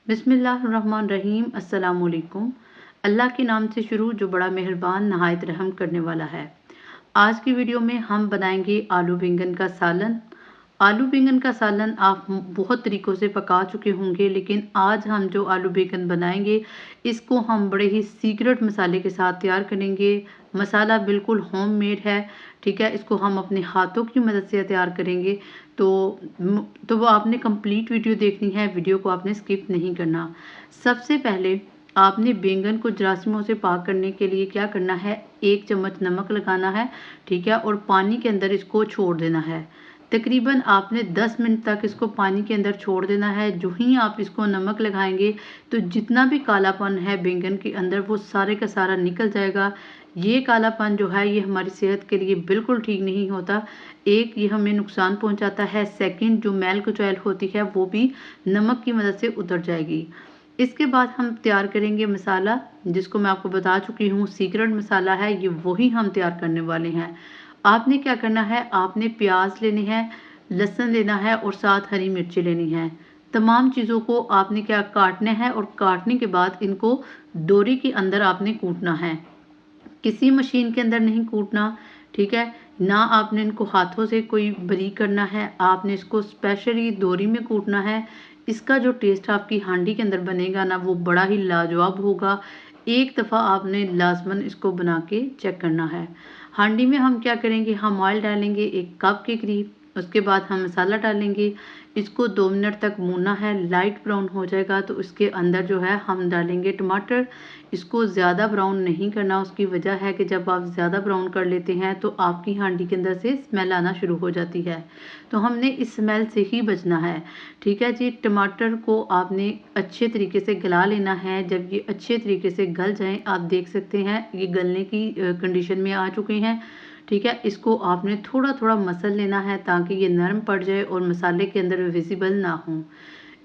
बिस्मिल्लाहिर्रहमानिर्रहीम। अस्सलामुअलैकुम। अल्लाह के नाम से शुरू जो बड़ा मेहरबान नहायत रहम करने वाला है। आज की वीडियो में हम बनाएंगे आलू बैंगन का सालन। आलू बैंगन का सालन आप बहुत तरीक़ों से पका चुके होंगे, लेकिन आज हम जो आलू बैंगन बनाएंगे इसको हम बड़े ही सीक्रेट मसाले के साथ तैयार करेंगे। मसाला बिल्कुल होममेड है, ठीक है। इसको हम अपने हाथों की मदद से तैयार करेंगे। तो वो आपने कंप्लीट वीडियो देखनी है, वीडियो को आपने स्किप नहीं करना। सबसे पहले आपने बैंगन को जरासीमों से पाक करने के लिए क्या करना है, 1 चम्मच नमक लगाना है, ठीक है, और पानी के अंदर इसको छोड़ देना है। तकरीबन आपने 10 मिनट तक इसको पानी के अंदर छोड़ देना है। जो ही आप इसको नमक लगाएंगे तो जितना भी कालापन है बैंगन के अंदर वो सारे का सारा निकल जाएगा। ये कालापन जो है ये हमारी सेहत के लिए बिल्कुल ठीक नहीं होता। एक, ये हमें नुकसान पहुंचाता है। सेकंड, जो मैल कुचैल होती है वो भी नमक की मदद से उतर जाएगी। इसके बाद हम तैयार करेंगे मसाला, जिसको मैं आपको बता चुकी हूँ सीक्रेट मसाला है, ये वही हम तैयार करने वाले हैं। आपने क्या करना है, आपने प्याज लेने हैं, लहसुन लेना है और साथ हरी मिर्ची लेनी है। तमाम चीज़ों को आपने क्या काटना है और काटने के बाद इनको डोरी के अंदर आपने कूटना है। किसी मशीन के अंदर नहीं कूटना, ठीक है। ना आपने इनको हाथों से कोई बारीक करना है, आपने इसको स्पेशली डोरी में कूटना है। इसका जो टेस्ट आपकी हांडी के अंदर बनेगा ना वो बड़ा ही लाजवाब होगा। एक दफ़ा आपने लाजमन इसको बना के चेक करना है। हांडी में हम क्या करेंगे, हम ऑयल डालेंगे 1 कप के करीब। उसके बाद हम मसाला डालेंगे, इसको 2 मिनट तक भूनना है। लाइट ब्राउन हो जाएगा तो इसके अंदर जो है हम डालेंगे टमाटर। इसको ज़्यादा ब्राउन नहीं करना, उसकी वजह है कि जब आप ज़्यादा ब्राउन कर लेते हैं तो आपकी हांडी के अंदर से स्मेल आना शुरू हो जाती है। तो हमने इस स्मेल से ही बचना है, ठीक है जी। टमाटर को आपने अच्छे तरीके से गला लेना है। जब ये अच्छे तरीके से गल जाएं, आप देख सकते हैं ये गलने की कंडीशन में आ चुके हैं, ठीक है। इसको आपने थोड़ा थोड़ा मसल लेना है ताकि ये नरम पड़ जाए और मसाले के अंदर विजिबल ना हो।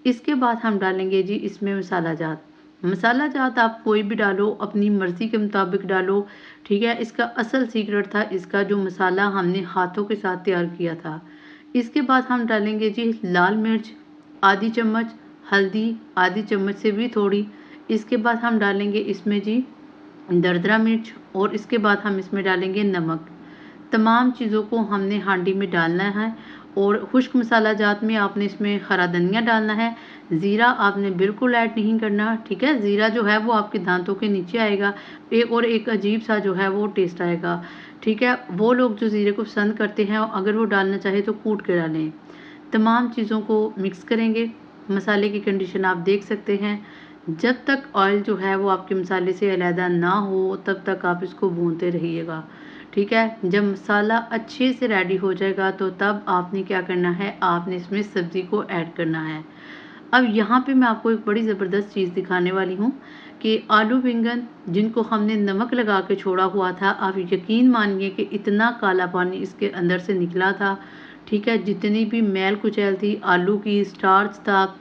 इसके बाद हम डालेंगे जी इसमें मसाला जात। मसाला जात आप कोई भी डालो, अपनी मर्ज़ी के मुताबिक डालो, ठीक है। इसका असल सीक्रेट था इसका जो मसाला हमने हाथों के साथ तैयार किया था। इसके बाद हम डालेंगे जी लाल मिर्च आधी चम्मच, हल्दी आधी चम्मच से भी थोड़ी। इसके बाद हम डालेंगे इसमें जी दरदरा मिर्च और इसके बाद हम इसमें डालेंगे नमक। तमाम चीज़ों को हमने हांडी में डालना है और खुश्क मसाला जात में आपने इसमें हरा धनिया डालना है। ज़ीरा आपने बिल्कुल ऐड नहीं करना, ठीक है। ज़ीरा जो है वो आपके दांतों के नीचे आएगा, एक अजीब सा जो है वो टेस्ट आएगा, ठीक है। वो लोग जो ज़ीरे को पसंद करते हैं अगर वो डालना चाहे तो कूट के डालें। तमाम चीज़ों को मिक्स करेंगे। मसाले की कंडीशन आप देख सकते हैं। जब तक ऑयल जो है वो आपके मसाले से अलहदा ना हो तब तक आप इसको भूनते रहिएगा, ठीक है। जब मसाला अच्छे से रेडी हो जाएगा तो तब आपने क्या करना है, आपने इसमें सब्ज़ी को ऐड करना है। अब यहाँ पे मैं आपको एक बड़ी ज़बरदस्त चीज़ दिखाने वाली हूँ कि आलू बैंगन जिनको हमने नमक लगा के छोड़ा हुआ था, आप यकीन मानिए कि इतना काला पानी इसके अंदर से निकला था, ठीक है। जितनी भी मैल कुचैल थी आलू की, स्टार्च था,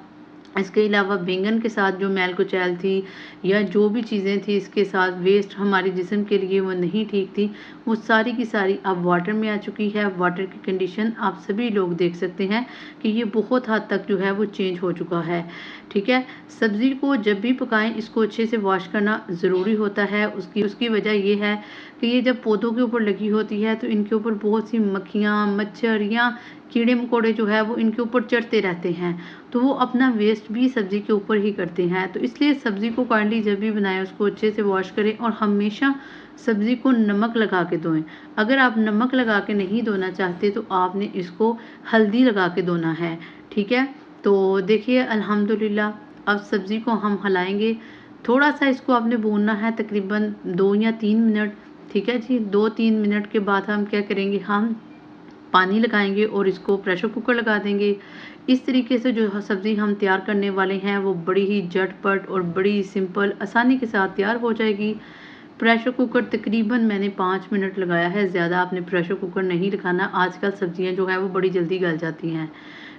इसके अलावा बैंगन के साथ जो मैल कुचैल थी या जो भी चीज़ें थी इसके साथ वेस्ट हमारे जिस्म के लिए वो नहीं ठीक थी, वो सारी की सारी अब वाटर में आ चुकी है। वाटर की कंडीशन आप सभी लोग देख सकते हैं कि ये बहुत हद तक जो है वो चेंज हो चुका है, ठीक है। सब्ज़ी को जब भी पकाएं इसको अच्छे से वॉश करना ज़रूरी होता है। उसकी वजह ये है कि ये जब पौधों के ऊपर लगी होती है तो इनके ऊपर बहुत सी मक्खियाँ, मच्छर या कीड़े मकोड़े जो है वो इनके ऊपर चढ़ते रहते हैं, तो वो अपना वेस्ट भी सब्ज़ी के ऊपर ही करते हैं। तो इसलिए सब्ज़ी को काइंडली जब भी बनाएं उसको अच्छे से वॉश करें और हमेशा सब्ज़ी को नमक लगा के धोएं। अगर आप नमक लगा के नहीं धोना चाहते तो आपने इसको हल्दी लगा के धोना है, ठीक है। तो देखिए अल्हम्दुलिल्लाह अब सब्ज़ी को हम हिलाएंगे। थोड़ा सा इसको आपने भूनना है, तकरीबन 2 या 3 मिनट, ठीक है जी। 2-3 मिनट के बाद हम क्या करेंगे, हम पानी लगाएंगे और इसको प्रेशर कुकर लगा देंगे। इस तरीके से जो सब्ज़ी हम तैयार करने वाले हैं वो बड़ी ही झटपट और बड़ी सिंपल आसानी के साथ तैयार हो जाएगी। प्रेशर कुकर तकरीबन मैंने 5 मिनट लगाया है, ज़्यादा आपने प्रेशर कुकर नहीं लगाना। आजकल सब्ज़ियां जो है वो बड़ी जल्दी गल जाती हैं,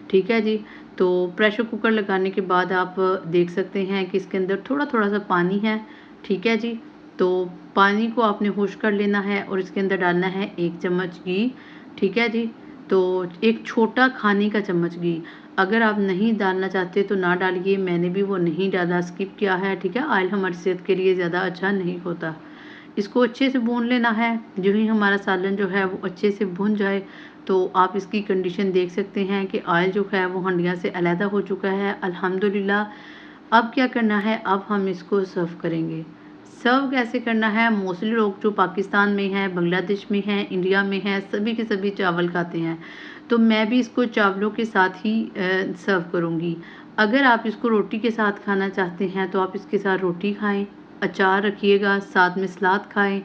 ठीक है जी। तो प्रेशर कुकर लगाने के बाद आप देख सकते हैं कि इसके अंदर थोड़ा थोड़ा सा पानी है, ठीक है जी। तो पानी को आपने खुश कर लेना है और इसके अंदर डालना है 1 चम्मच घी, ठीक है जी। तो एक छोटा खाने का चम्मच घी। अगर आप नहीं डालना चाहते तो ना डालिए, मैंने भी वो नहीं डाला, स्किप किया है, ठीक है। ऑयल हमारी सेहत के लिए ज़्यादा अच्छा नहीं होता। इसको अच्छे से भून लेना है। जो ही हमारा सालन जो है वो अच्छे से भुन जाए तो आप इसकी कंडीशन देख सकते हैं कि ऑयल जो है वो हंडिया से अलहदा हो चुका है अल्हम्दुलिल्लाह। अब क्या करना है, अब हम इसको सर्व करेंगे। सर्व कैसे करना है, मोस्टली लोग जो पाकिस्तान में हैं, बांग्लादेश में हैं, इंडिया में हैं, सभी के सभी चावल खाते हैं। तो मैं भी इसको चावलों के साथ ही सर्व करूँगी। अगर आप इसको रोटी के साथ खाना चाहते हैं तो आप इसके साथ रोटी खाएँ, अचार रखिएगा, साथ में सलाद खाएँ।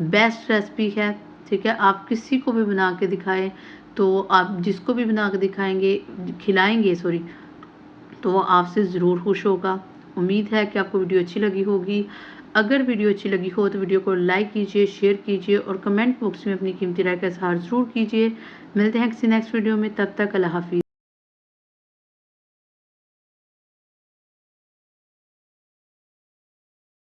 बेस्ट रेसिपी है, ठीक है। आप किसी को भी बना के दिखाएँ, तो आप जिसको भी बना के दिखाएँगे खिलाएँगे सॉरी, तो वो आपसे ज़रूर खुश होगा। उम्मीद है कि आपको वीडियो अच्छी लगी होगी। अगर वीडियो अच्छी लगी हो तो वीडियो को लाइक कीजिए, शेयर कीजिए और कमेंट बॉक्स में अपनी कीमती राय का इज़हार ज़रूर कीजिए। मिलते हैं किसी नेक्स्ट वीडियो में, तब तक अल्लाह हाफ़िज़।